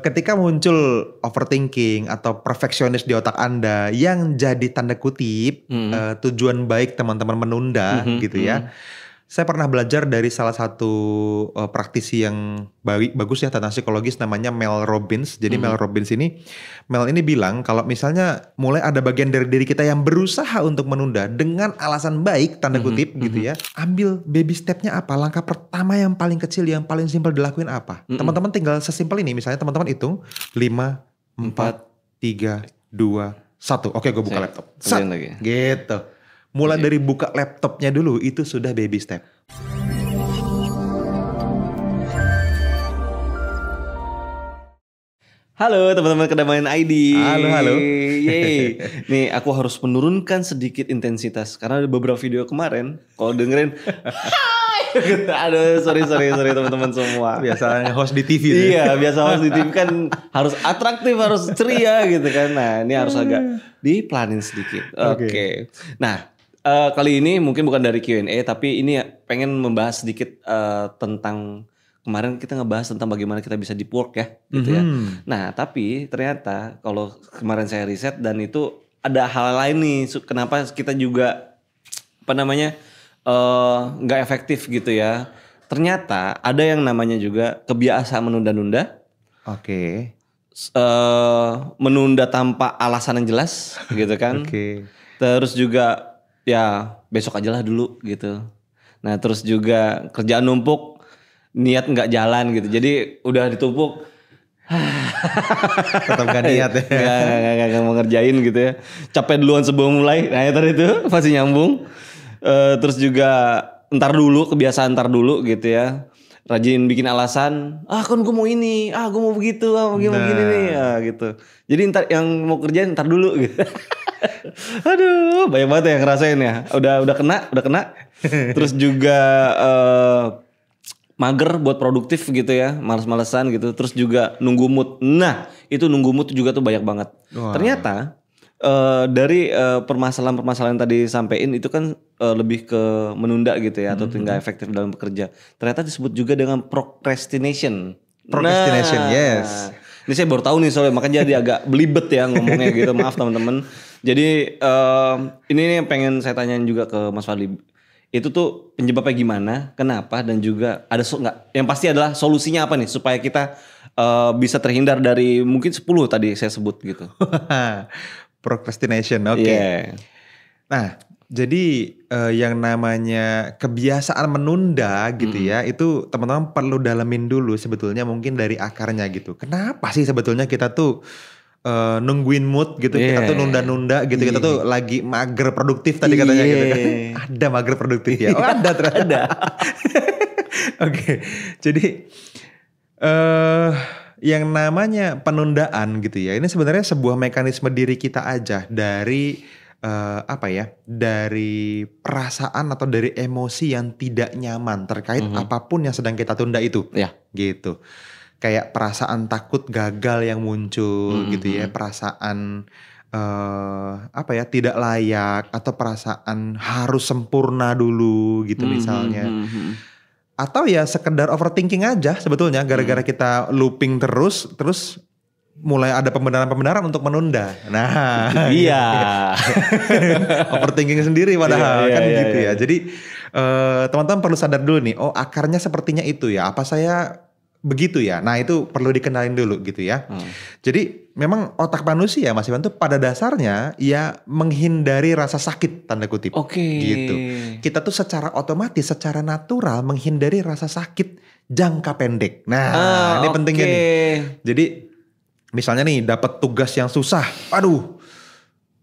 Ketika muncul overthinking atau perfeksionis di otak Anda yang jadi tanda kutip, tujuan baik teman-teman menunda gitu ya. Saya pernah belajar dari salah satu praktisi yang bagus ya tentang psikologis namanya Mel Robbins. Jadi Mel ini bilang kalau misalnya mulai ada bagian dari diri kita yang berusaha untuk menunda dengan alasan baik tanda kutip gitu ya. Ambil baby stepnya apa? Langkah pertama yang paling kecil yang paling simpel dilakuin apa? Teman-teman tinggal sesimpel ini, misalnya teman-teman hitung 5, 4, 3, 2, 1. Oke, gue buka laptop. Gitu. Mulai dari buka laptopnya dulu itu sudah baby step. Halo teman-teman Kedamaian ID. Halo. Yeay. Nih aku harus menurunkan sedikit intensitas karena ada beberapa video kemarin kalau dengerin aduh sorry teman-teman semua. Biasa host di TV tuh. Iya, biasa host di TV kan harus atraktif, harus ceria gitu kan. Nah, ini harus agak diplanin sedikit. Oke. Nah, kali ini mungkin bukan dari Q&A tapi ini pengen membahas sedikit tentang kemarin kita ngebahas tentang bagaimana kita bisa deep work ya gitu ya. Nah, tapi ternyata kalau kemarin saya riset dan itu ada hal lain nih kenapa kita juga nggak efektif gitu ya. Ternyata ada yang namanya juga kebiasaan menunda-nunda. Oke. Menunda tanpa alasan yang jelas gitu kan. Terus juga ya besok aja lah dulu gitu. Nah terus juga kerjaan numpuk, niat nggak jalan gitu. Jadi udah ditumpuk, tetap gak niat ya. Gak mau ngerjain gitu ya. Capek duluan sebelum mulai. Nah itu pasti nyambung. Terus juga kebiasaan ntar dulu gitu ya. Rajin bikin alasan, kan gue mau ini, gue mau begitu, gue mau begini nih, gitu. Jadi ntar yang mau kerjain ntar dulu gitu. Aduh, banyak banget yang ngerasain ya. Udah kena. Terus juga mager buat produktif gitu ya, males-malesan gitu. Terus juga nunggu mood. Nah, itu nunggu mood juga tuh banyak banget. Wow. Ternyata dari permasalahan tadi sampein itu kan lebih ke menunda gitu ya, atau tidak efektif dalam bekerja. Ternyata disebut juga dengan procrastination. Yes. Ini saya baru tahu nih soalnya, makanya jadi agak belibet ya ngomongnya gitu. Maaf teman-teman. Jadi ini yang pengen saya tanyain juga ke Mas Fadli. Itu tuh penyebabnya gimana, kenapa, dan juga ada yang pasti adalah solusinya apa nih supaya kita bisa terhindar dari mungkin 10 tadi saya sebut gitu. Procrastination, oke. Yeah. Nah, jadi yang namanya kebiasaan menunda gitu ya, itu teman-teman perlu dalamin dulu sebetulnya mungkin dari akarnya gitu. Kenapa sih sebetulnya kita tuh nungguin mood gitu, kita tuh nunda-nunda gitu, kita tuh lagi mager produktif tadi katanya gitu kan. Ada mager produktif ya? Oh ada ternyata. Ada. Oke, jadi yang namanya penundaan gitu ya, ini sebenarnya sebuah mekanisme diri kita aja dari dari perasaan atau dari emosi yang tidak nyaman terkait apapun yang sedang kita tunda itu, gitu. Kayak perasaan takut gagal yang muncul gitu ya, perasaan tidak layak atau perasaan harus sempurna dulu gitu misalnya. Atau ya sekedar overthinking aja sebetulnya gara-gara kita looping terus mulai ada pembenaran untuk menunda. Nah, iya. Overthinking sendiri padahal gitu ya. Jadi teman-teman perlu sadar dulu nih, oh akarnya sepertinya itu ya. Apa saya begitu ya? Nah itu perlu dikenalin dulu gitu ya. Jadi memang otak manusia Mas Iwan tuh pada dasarnya ya menghindari rasa sakit tanda kutip. Gitu. Kita tuh secara otomatis, secara natural menghindari rasa sakit jangka pendek. Nah ini pentingnya nih. Jadi misalnya nih dapat tugas yang susah,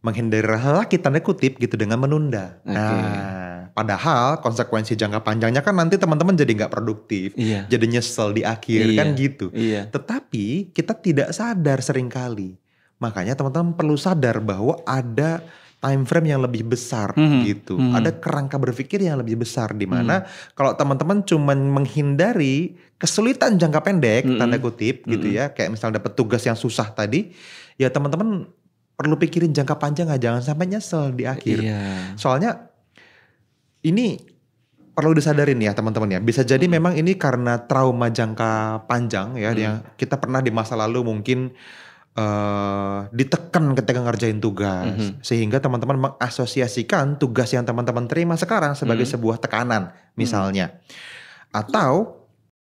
menghindari rasa sakit tanda kutip gitu dengan menunda. Nah, padahal konsekuensi jangka panjangnya kan nanti teman-teman jadi nggak produktif, jadi nyesel di akhir kan gitu. Tetapi kita tidak sadar seringkali. Makanya teman-teman perlu sadar bahwa ada time frame yang lebih besar gitu. Ada kerangka berpikir yang lebih besar di mana kalau teman-teman cuman menghindari kesulitan jangka pendek tanda kutip gitu ya, kayak misalnya dapat tugas yang susah tadi, ya teman-teman perlu pikirin jangka panjang, jangan sampai nyesel di akhir. Soalnya ini perlu disadarin ya teman-teman ya. Bisa jadi memang ini karena trauma jangka panjang ya, yang kita pernah di masa lalu mungkin ditekan ketika ngerjain tugas, sehingga teman-teman mengasosiasikan tugas yang teman-teman terima sekarang sebagai sebuah tekanan misalnya. Atau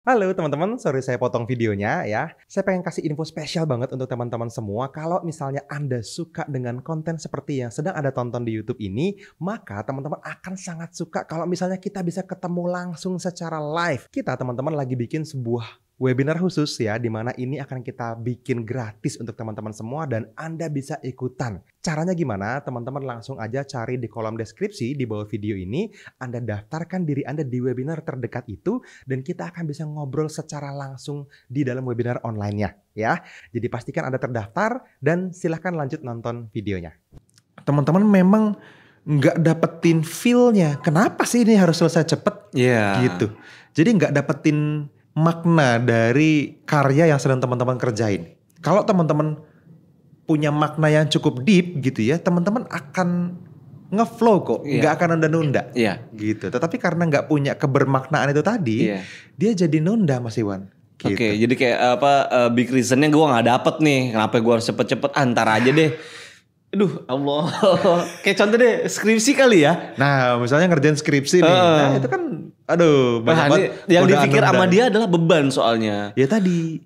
halo teman-teman, sorry saya potong videonya ya. Saya pengen kasih info spesial banget untuk teman-teman semua. Kalau misalnya Anda suka dengan konten seperti yang sedang Anda tonton di YouTube ini, maka teman-teman akan sangat suka kalau misalnya kita bisa ketemu langsung secara live. Kita teman-teman lagi bikin sebuah webinar khusus ya, di mana ini akan kita bikin gratis untuk teman-teman semua dan Anda bisa ikutan. Caranya gimana? Teman-teman langsung aja cari di kolom deskripsi di bawah video ini, Anda daftarkan diri Anda di webinar terdekat itu dan kita akan bisa ngobrol secara langsung di dalam webinar online-nya ya. Jadi pastikan Anda terdaftar dan silahkan lanjut nonton videonya. teman-teman memang nggak dapetin feel-nya. Kenapa sih ini harus selesai cepet? Gitu. Jadi nggak dapetin makna dari karya yang sedang teman-teman kerjain. Kalau teman-teman punya makna yang cukup deep gitu ya, teman-teman akan ngeflow kok, nggak akan nunda-nunda. Gitu. Tetapi karena nggak punya kebermaknaan itu tadi, dia jadi nunda Mas Iwan. Gitu. Oke, jadi kayak big reasonnya gue nggak dapet nih, kenapa gue harus cepet-cepet, antar aja deh. Aduh Allah, kayak contoh deh skripsi kali ya. Nah misalnya ngerjain skripsi nih, nah itu kan aduh banyak banget. Yang dipikir sama dia adalah beban soalnya. Ya tadi,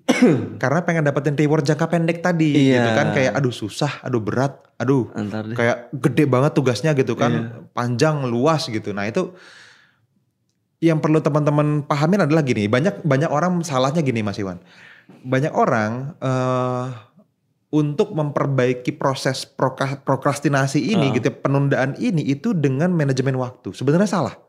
karena pengen dapetin reward jangka pendek tadi gitu kan. Kayak aduh susah, aduh berat, aduh kayak gede banget tugasnya gitu kan. Panjang, luas gitu. Nah itu yang perlu teman-teman pahamin adalah gini, banyak orang salahnya gini Mas Iwan. Banyak orang untuk memperbaiki proses prokrastinasi ini gitu, penundaan ini itu dengan manajemen waktu. Sebenarnya salah.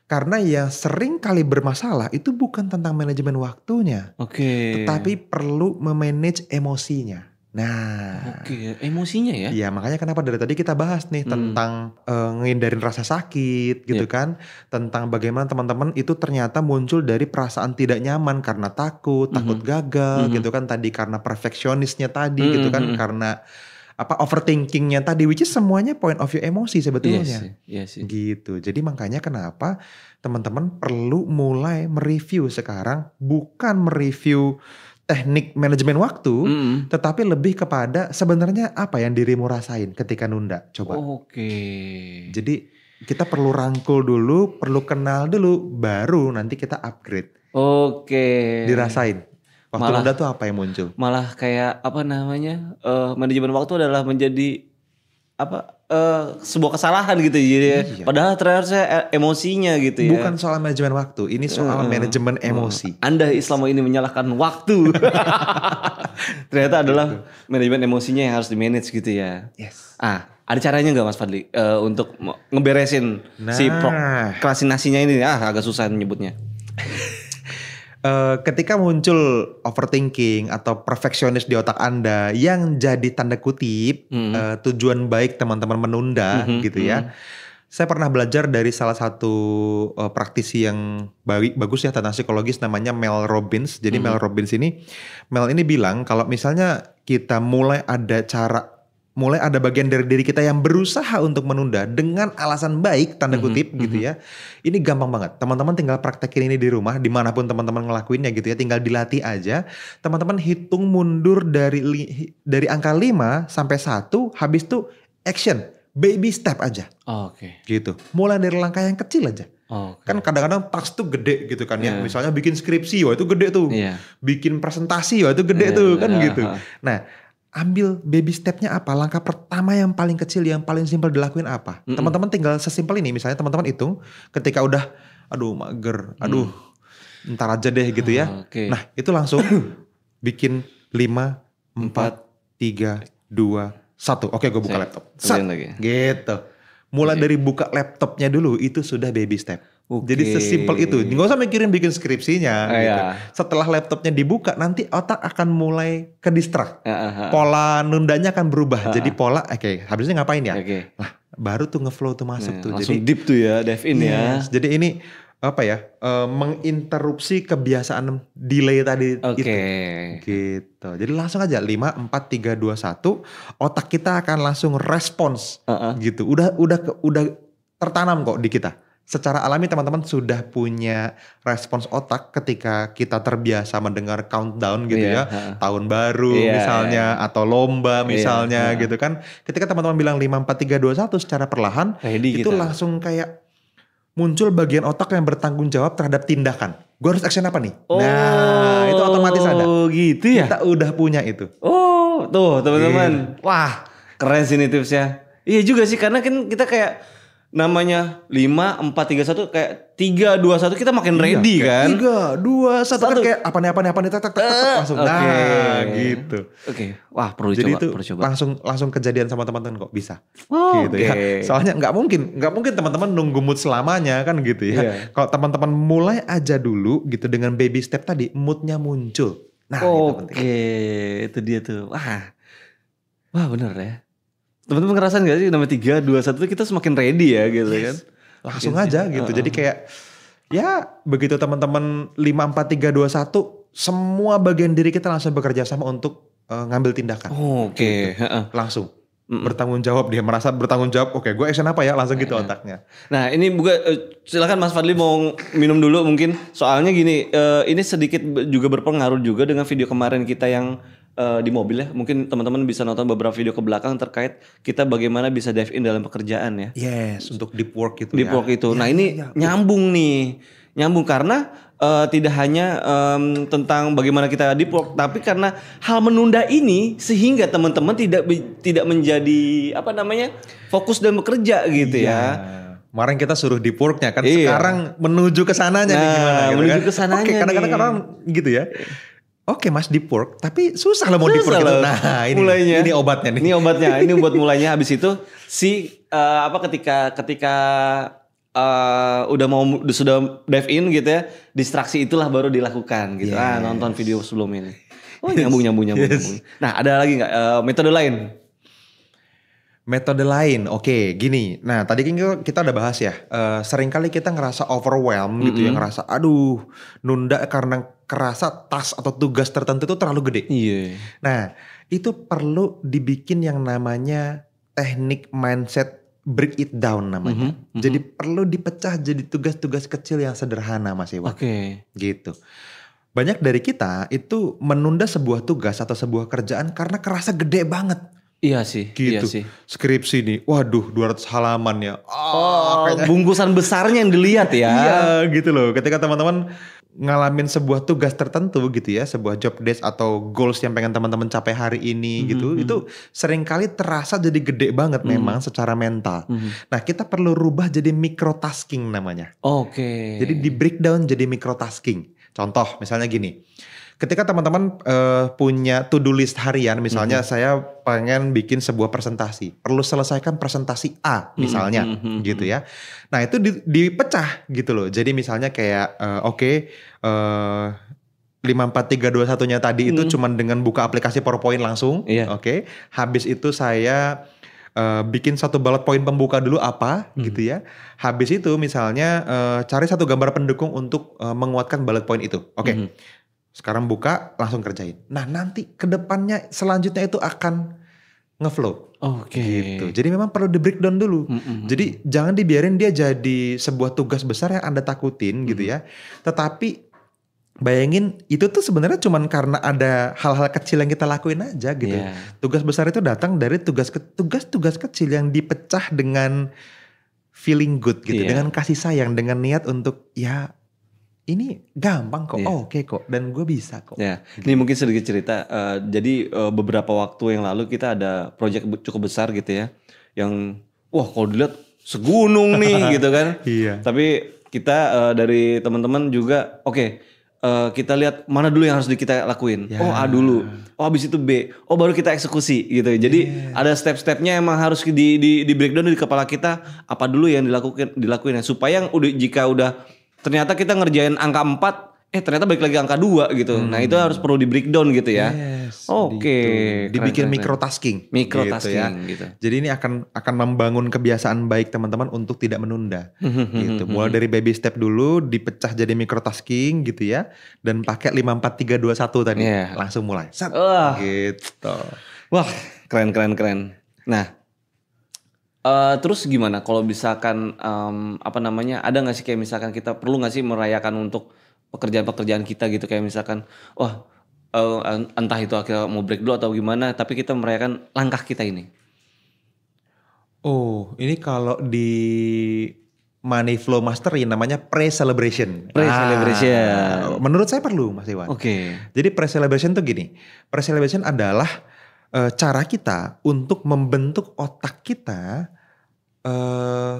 Karena yang sering kali bermasalah itu bukan tentang manajemen waktunya. Tetapi perlu memanage emosinya. Nah, emosinya ya? Iya, makanya kenapa dari tadi kita bahas nih tentang ngehindarin rasa sakit gitu kan. Tentang bagaimana teman-teman itu ternyata muncul dari perasaan tidak nyaman karena takut gagal gitu kan. Tadi karena perfeksionisnya tadi gitu kan. Karena overthinkingnya tadi, which is semuanya point of view emosi sebetulnya. Iya sih. Gitu. Jadi makanya kenapa teman-teman perlu mulai mereview sekarang, bukan mereview teknik manajemen waktu, tetapi lebih kepada sebenarnya apa yang dirimu rasain ketika nunda. Coba. Jadi kita perlu rangkul dulu, perlu kenal dulu, baru nanti kita upgrade. Dirasain. Waktu nunda tuh apa yang muncul? Malah kayak manajemen waktu adalah menjadi sebuah kesalahan gitu jadi. Padahal ternyata emosinya gitu ya. Bukan soal manajemen waktu, ini soal manajemen emosi. Anda selama ini menyalahkan waktu. Ternyata adalah manajemen emosinya yang harus di-manage gitu ya. Ada caranya nggak Mas Fadli untuk ngeberesin si prokrastinasinya ini? Agak susah nyebutnya. Ketika muncul overthinking atau perfeksionis di otak Anda yang jadi tanda kutip tujuan baik teman-teman menunda gitu ya. Saya pernah belajar dari salah satu praktisi yang bagus ya tentang psikologis, namanya Mel Robbins. Jadi Mel ini bilang kalau misalnya kita mulai ada bagian dari diri kita yang berusaha untuk menunda dengan alasan baik, tanda kutip gitu ya. Ini gampang banget. Teman-teman tinggal praktekin ini di rumah, dimanapun teman-teman ngelakuinnya gitu ya. Tinggal dilatih aja. Teman-teman hitung mundur dari angka 5 sampai 1, habis itu action. Baby step aja. Gitu. Mulai dari langkah yang kecil aja. Kan kadang-kadang task tuh gede gitu kan ya. Misalnya bikin skripsi, wah itu gede tuh. Bikin presentasi, wah itu gede tuh kan gitu. Nah, ambil baby stepnya apa? Langkah pertama yang paling kecil, yang paling simpel dilakuin apa? Teman-teman tinggal sesimpel ini. Misalnya teman-teman hitung ketika udah, aduh mager, aduh ntar aja deh gitu ya. Nah itu langsung bikin 5, 4, 3, 2, 1. Oke gue buka laptop. Gitu. Mulai dari buka laptopnya dulu itu sudah baby step. Jadi sesimpel itu, nggak usah mikirin bikin skripsinya. Gitu. Setelah laptopnya dibuka, nanti otak akan mulai ke distract. Pola nundanya akan berubah. Jadi pola, habisnya ngapain ya? Nah, baru tuh ngeflow tuh masuk tuh. Langsung jadi deep tuh ya, dive in ya. Jadi ini menginterupsi kebiasaan delay tadi itu. Gitu. Jadi langsung aja 5, 4, 3, 2, 1, otak kita akan langsung respons. Gitu. Udah tertanam kok di kita. secara alami teman-teman sudah punya respons otak ketika kita terbiasa mendengar countdown gitu Iya, ya. Tahun baru Iya, misalnya atau lomba misalnya Iya, gitu kan. Ketika teman-teman bilang 5, 4, 3, 2, 1 secara perlahan Ready itu kita. langsung kayak muncul bagian otak yang bertanggung jawab terhadap tindakan. Gue harus action apa nih? Nah, itu otomatis ada. Oh gitu ya? Kita udah punya itu. Oh tuh teman-teman. Iya. Wah keren sih ini tipsnya. Iya juga sih karena kan kita kayak namanya 5, 4, 3, 1 kayak 3, 2, 1 kita makin ready kan. 3, 2, 1 kan kayak apa nih tak langsung. Oke. Nah, gitu. Oke. Wah perlu Jadi coba. itu Perlu coba. langsung kejadian sama teman-teman kok bisa. Oh, gitu oke. ya. Soalnya nggak mungkin teman-teman nunggu mood selamanya kan gitu ya. Iya. Kalau teman-teman mulai aja dulu gitu dengan baby step tadi, moodnya muncul. Nah, itu penting. Oke, itu dia tuh. Wah bener ya. Teman-teman ngerasain gak sih namanya 3, 2, 1 tuh kita semakin ready ya gitu kan. Langsung aja gitu. Jadi kayak ya begitu teman-teman 5, 4, 3, 2, 1 semua bagian diri kita langsung bekerja sama untuk ngambil tindakan. Oke. Langsung bertanggung jawab, dia merasa bertanggung jawab. Oke, gue action apa ya? Langsung gitu otaknya. Nah ini silakan Mas Fadli mau minum dulu mungkin. Soalnya gini, ini sedikit juga berpengaruh juga dengan video kemarin kita yang di mobil ya. Mungkin teman-teman bisa nonton beberapa video ke belakang terkait kita bagaimana bisa dive in dalam pekerjaan ya. Yes, untuk deep work itu Deep work itu. Nah ini nyambung nih. Nyambung karena tidak hanya tentang bagaimana kita deep work, tapi karena hal menunda ini sehingga teman-teman tidak menjadi fokus dan bekerja gitu ya. Kemarin kita suruh deep worknya kan, Iya. sekarang menuju ke sananya nih gimana gitu menuju kan. ke sananya Oke, kadang-kadang nih. orang gitu ya. Oke mas deep work, tapi susah loh mau deep work Susah itu. loh. Nah Mulainya. ini obatnya nih. Ini obatnya. Ini buat mulainya. Habis itu ketika sudah dive in gitu ya, distraksi itulah baru dilakukan gitu. Yes. Nonton video sebelum ini. Oh nyambung. Nah ada lagi nggak metode lain? Metode lain, oke gini. Nah tadi kan kita udah bahas ya, seringkali kita ngerasa overwhelmed gitu ya, ngerasa aduh nunda karena kerasa tas atau tugas tertentu itu terlalu gede. Iya. Nah itu perlu dibikin yang namanya teknik mindset break it down namanya. Jadi perlu dipecah jadi tugas-tugas kecil yang sederhana Mas Iwan. Oke. Gitu. Banyak dari kita itu menunda sebuah tugas atau sebuah kerjaan karena kerasa gede banget. Iya sih. Gitu. Iya sih. Skripsi nih, waduh 200 halaman ya. Bungkusan besarnya yang dilihat ya. Iya gitu loh. Ketika teman-teman ngalamin sebuah tugas tertentu gitu ya, sebuah job desk atau goals yang pengen teman-teman capai hari ini gitu, itu seringkali terasa jadi gede banget memang secara mental. Nah kita perlu rubah jadi microtasking namanya. Oke. Jadi di breakdown jadi microtasking. Contoh misalnya gini. Ketika teman-teman punya to do list harian, misalnya saya pengen bikin sebuah presentasi, perlu selesaikan presentasi A misalnya, gitu ya. Nah itu dipecah gitu loh. Jadi misalnya kayak 5, 4, 3, 2, 1-nya tadi itu cuman dengan buka aplikasi PowerPoint langsung, oke. Habis itu saya bikin satu bullet point pembuka dulu apa gitu ya. Habis itu misalnya cari satu gambar pendukung untuk menguatkan bullet point itu, oke. Sekarang buka, langsung kerjain. Nah nanti ke depannya selanjutnya itu akan ngeflow. Oke. Gitu. Jadi memang perlu di breakdown dulu. Jadi jangan dibiarin dia jadi sebuah tugas besar yang Anda takutin gitu ya. Tetapi bayangin itu tuh sebenarnya cuman karena ada hal-hal kecil yang kita lakuin aja gitu. Tugas besar itu datang dari tugas kecil yang dipecah dengan feeling good gitu. Dengan kasih sayang, dengan niat untuk ya ini gampang kok, oke kok, dan gue bisa kok. Ya, ini mungkin sedikit cerita. Jadi beberapa waktu yang lalu kita ada proyek cukup besar gitu ya, yang wah kalau dilihat segunung nih gitu kan. Iya. Tapi kita dari teman-teman juga, kita lihat mana dulu yang harus kita lakuin. Oh A dulu, habis itu B, baru kita eksekusi gitu. Jadi ada step-stepnya emang harus di breakdown di kepala kita apa dulu yang dilakuin ya, supaya jika udah ternyata kita ngerjain angka 4, ternyata balik lagi angka 2 gitu. Nah itu harus perlu di breakdown gitu ya. Oke. Dibikin microtasking. Microtasking gitu. Jadi ini akan membangun kebiasaan baik teman-teman untuk tidak menunda. Gitu. Mulai dari baby step dulu, dipecah jadi microtasking gitu ya. Dan pakai 5, 4, 3, 2, 1 tadi. Langsung mulai. Gitu. Wah keren. Nah Terus gimana kalau misalkan apa namanya, ada nggak sih kayak misalkan kita perlu nggak sih merayakan untuk pekerjaan-pekerjaan kita gitu, kayak misalkan wah entah itu akhirnya mau break dulu atau gimana, tapi kita merayakan langkah kita ini. Oh, ini kalau di Money Flow Mastery namanya pre-celebration. Pre-celebration. Menurut saya perlu, Mas Iwan. Oke. Jadi pre-celebration tuh gini. Pre-celebration adalah cara kita untuk membentuk otak kita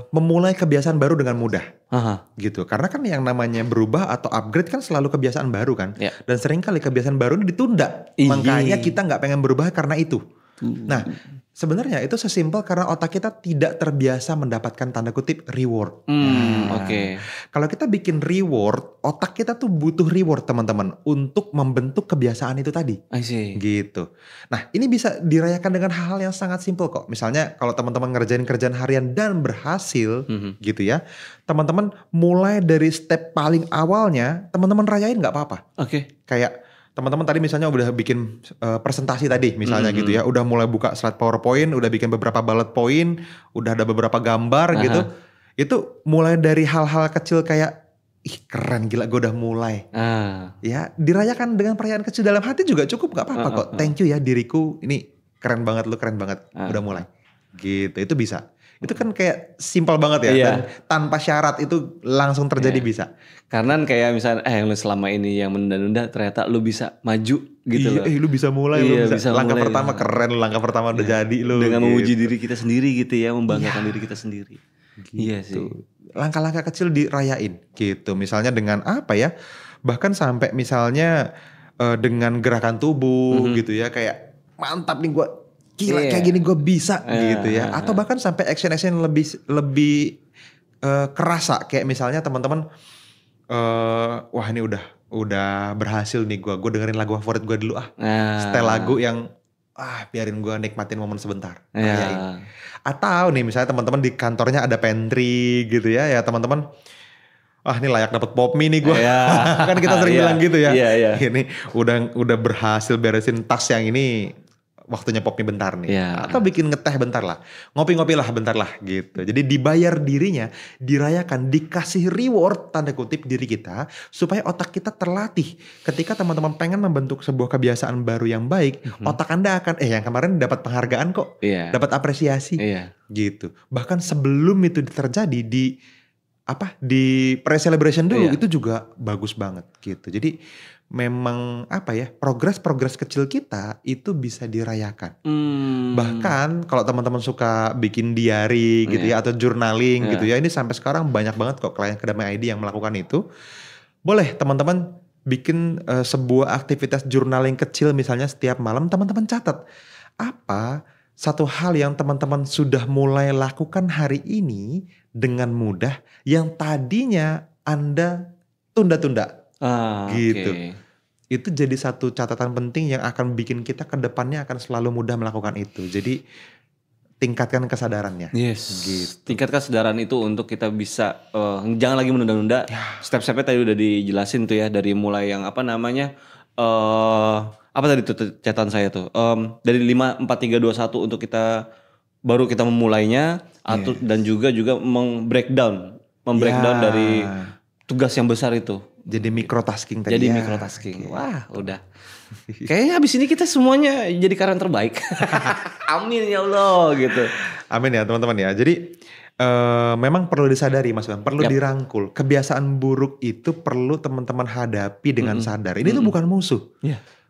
memulai kebiasaan baru dengan mudah. Aha. Gitu. Karena kan yang namanya berubah atau upgrade kan selalu kebiasaan baru kan. Ya. Dan seringkali kebiasaan baru ini ditunda. Iya. Makanya kita nggak pengen berubah karena itu. Nah, sebenarnya itu sesimpel karena otak kita tidak terbiasa mendapatkan tanda kutip reward. Oke. Kalau kita bikin reward, otak kita tuh butuh reward teman-teman untuk membentuk kebiasaan itu tadi. I see. Gitu. Nah, ini bisa dirayakan dengan hal-hal yang sangat simpel kok. Misalnya kalau teman-teman ngerjain kerjaan harian dan berhasil, gitu ya. Teman-teman mulai dari step paling awalnya, teman-teman rayain nggak apa-apa. Oke. Kayak teman-teman tadi misalnya udah bikin presentasi tadi misalnya gitu ya, udah mulai buka slide PowerPoint, udah bikin beberapa bullet point, udah ada beberapa gambar gitu. Itu mulai dari hal-hal kecil kayak ih keren gila gue udah mulai. Ya dirayakan dengan perayaan kecil dalam hati juga cukup, gak apa-apa kok. Thank you ya diriku, ini keren banget, lu keren banget, udah mulai. Gitu, itu bisa. Itu kan kayak simpel banget ya, dan tanpa syarat itu langsung terjadi bisa. Karena kayak misalnya yang lu selama ini yang menunda-nunda ternyata lu bisa maju gitu loh. Lu bisa mulai, lu bisa langkah mulai, pertama keren, langkah pertama udah jadi lu. Dengan gitu. memuji diri kita sendiri gitu ya, membanggakan diri kita sendiri. Gitu. Iya sih. Langkah-langkah kecil dirayain gitu. Misalnya dengan apa ya? Bahkan sampai misalnya dengan gerakan tubuh gitu ya, kayak mantap nih gue. Gila kayak gini gue bisa gitu ya. Atau bahkan sampai action lebih kerasa. Kayak misalnya teman-teman, wah ini udah berhasil nih gue dengerin lagu favorit gue dulu setel lagu yang biarin gue nikmatin momen sebentar. Atau nih misalnya teman-teman di kantornya ada pantry gitu ya, ya teman-teman. Ini layak dapat pop mie nih gue. Kan kita sering bilang gitu ya. Ini udah berhasil beresin tas yang ini. Waktunya pop mie bentar nih. Atau bikin ngeteh bentar lah. Ngopi-ngopi lah bentar lah gitu. Jadi dibayar dirinya, dirayakan, dikasih reward tanda kutip diri kita. Supaya otak kita terlatih. Ketika teman-teman pengen membentuk sebuah kebiasaan baru yang baik. Otak Anda akan, yang kemarin dapat penghargaan kok. Dapat apresiasi. Gitu. Bahkan sebelum itu terjadi di pre-celebration dulu. Itu juga bagus banget gitu. Jadi memang progres kecil kita itu bisa dirayakan. Bahkan kalau teman-teman suka bikin diary gitu ya, atau journaling gitu ya, ini sampai sekarang banyak banget kok klien Kedamai ID yang melakukan itu. Boleh teman-teman bikin sebuah aktivitas journaling kecil, misalnya setiap malam teman-teman catat apa satu hal yang teman-teman sudah mulai lakukan hari ini dengan mudah yang tadinya Anda tunda-tunda. Gitu. Itu jadi satu catatan penting yang akan bikin kita ke depannya akan selalu mudah melakukan itu. Jadi tingkatkan kesadarannya. Gitu. Tingkatkan kesadaran itu untuk kita bisa jangan lagi menunda-nunda. Step-stepnya tadi udah dijelasin tuh ya, dari mulai yang apa tadi tuh catatan saya tuh. Dari 5, 4, 3, 2, 1 untuk kita baru kita memulainya atau dan juga membreakdown dari tugas yang besar itu. Jadi microtasking tadi. Jadi microtasking. Wah, udah. Kayaknya abis ini kita semuanya jadi karyawan terbaik. Amin ya Allah gitu. Amin ya teman-teman ya. Jadi memang perlu disadari Mas Bang, perlu dirangkul. Kebiasaan buruk itu perlu teman-teman hadapi dengan sadar. Ini tuh bukan musuh.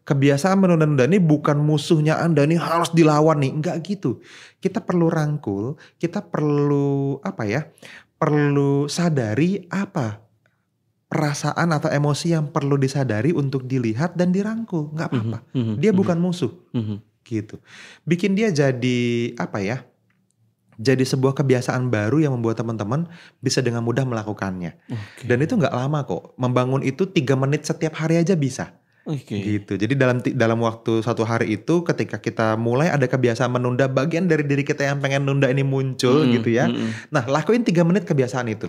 Kebiasaan menunda-nunda ini bukan musuhnya Anda nih harus dilawan nih. Enggak gitu. Kita perlu rangkul, kita perlu perlu sadari perasaan atau emosi yang perlu disadari untuk dilihat dan dirangkul. Nggak apa-apa. Dia bukan musuh. Gitu. Bikin dia jadi jadi sebuah kebiasaan baru yang membuat teman-teman bisa dengan mudah melakukannya. Dan itu nggak lama kok. Membangun itu 3 menit setiap hari aja bisa. Gitu. Jadi dalam waktu 1 hari itu ketika kita mulai ada kebiasaan menunda, bagian dari diri kita yang pengen nunda ini muncul gitu ya. Nah, lakuin 3 menit kebiasaan itu.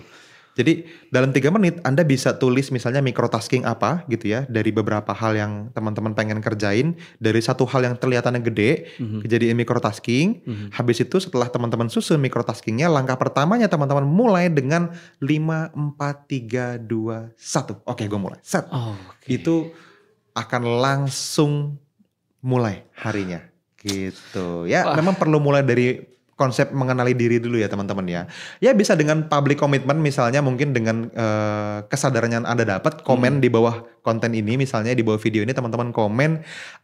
Jadi dalam 3 menit Anda bisa tulis misalnya microtasking apa gitu ya. Dari beberapa hal yang teman-teman pengen kerjain. Dari satu hal yang kelihatannya gede. Kejadian microtasking. Habis itu setelah teman-teman susun microtaskingnya. Langkah pertamanya teman-teman mulai dengan 5, 4, 3, 2, 1. Oke, gue mulai. Set. Itu akan langsung mulai harinya. Gitu. Ya memang perlu mulai dari konsep mengenali diri dulu ya teman-teman ya. Ya bisa dengan public commitment misalnya, mungkin dengan kesadaran yang Anda dapat, komen di bawah konten ini, misalnya di bawah video ini teman-teman komen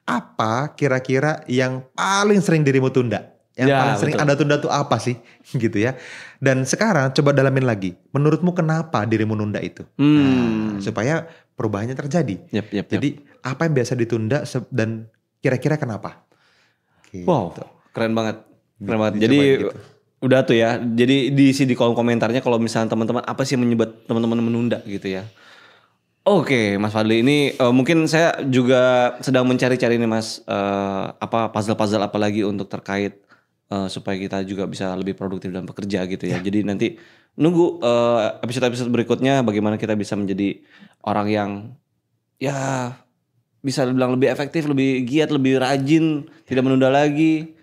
apa kira-kira yang paling sering dirimu tunda. Yang paling sering Anda tunda tuh apa sih gitu ya. Dan sekarang coba dalamin lagi. Menurutmu kenapa dirimu nunda itu? Nah, supaya perubahannya terjadi. Jadi apa yang biasa ditunda dan kira-kira kenapa? Gitu. Wow, keren banget. Keren banget. Jadi gitu. Udah tuh ya. Jadi diisi di kolom komentarnya kalau misalnya teman-teman apa sih yang menyebabkan teman-teman menunda gitu ya. Oke, Mas Fadli, ini mungkin saya juga sedang mencari-cari nih Mas, apa puzzle-puzzle apa lagi untuk terkait supaya kita juga bisa lebih produktif dalam bekerja gitu ya. Jadi nanti nunggu episode-episode berikutnya bagaimana kita bisa menjadi orang yang ya bisa dibilang lebih efektif, lebih giat, lebih rajin, tidak menunda lagi.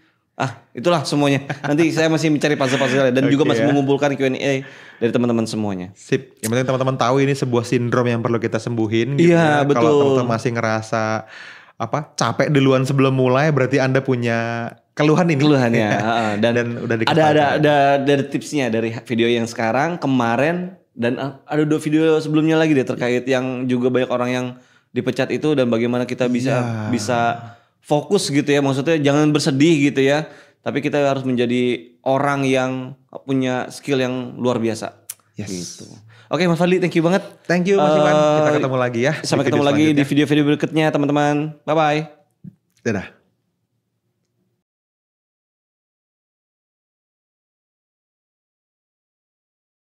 Itulah semuanya. Nanti saya masih mencari puzzle-puzzle dan juga masih mengumpulkan Q&A dari teman-teman semuanya. Sip. Yang penting teman-teman tahu ini sebuah sindrom yang perlu kita sembuhin gitu ya. Betul. Kalau teman-teman masih ngerasa capek duluan sebelum mulai, berarti Anda punya keluhan ini. Keluhannya. Dan udah ada tipsnya dari video yang sekarang, kemarin, dan ada 2 video sebelumnya lagi deh terkait yang juga banyak orang yang dipecat itu, dan bagaimana kita bisa fokus gitu ya, maksudnya jangan bersedih gitu ya, tapi kita harus menjadi orang yang punya skill yang luar biasa. Gitu. Oke, Mas Fadli, thank you banget. Thank you Mas Iwan. Kita ketemu lagi ya. Sampai ketemu lagi di video-video berikutnya teman-teman. Bye bye. Dadah.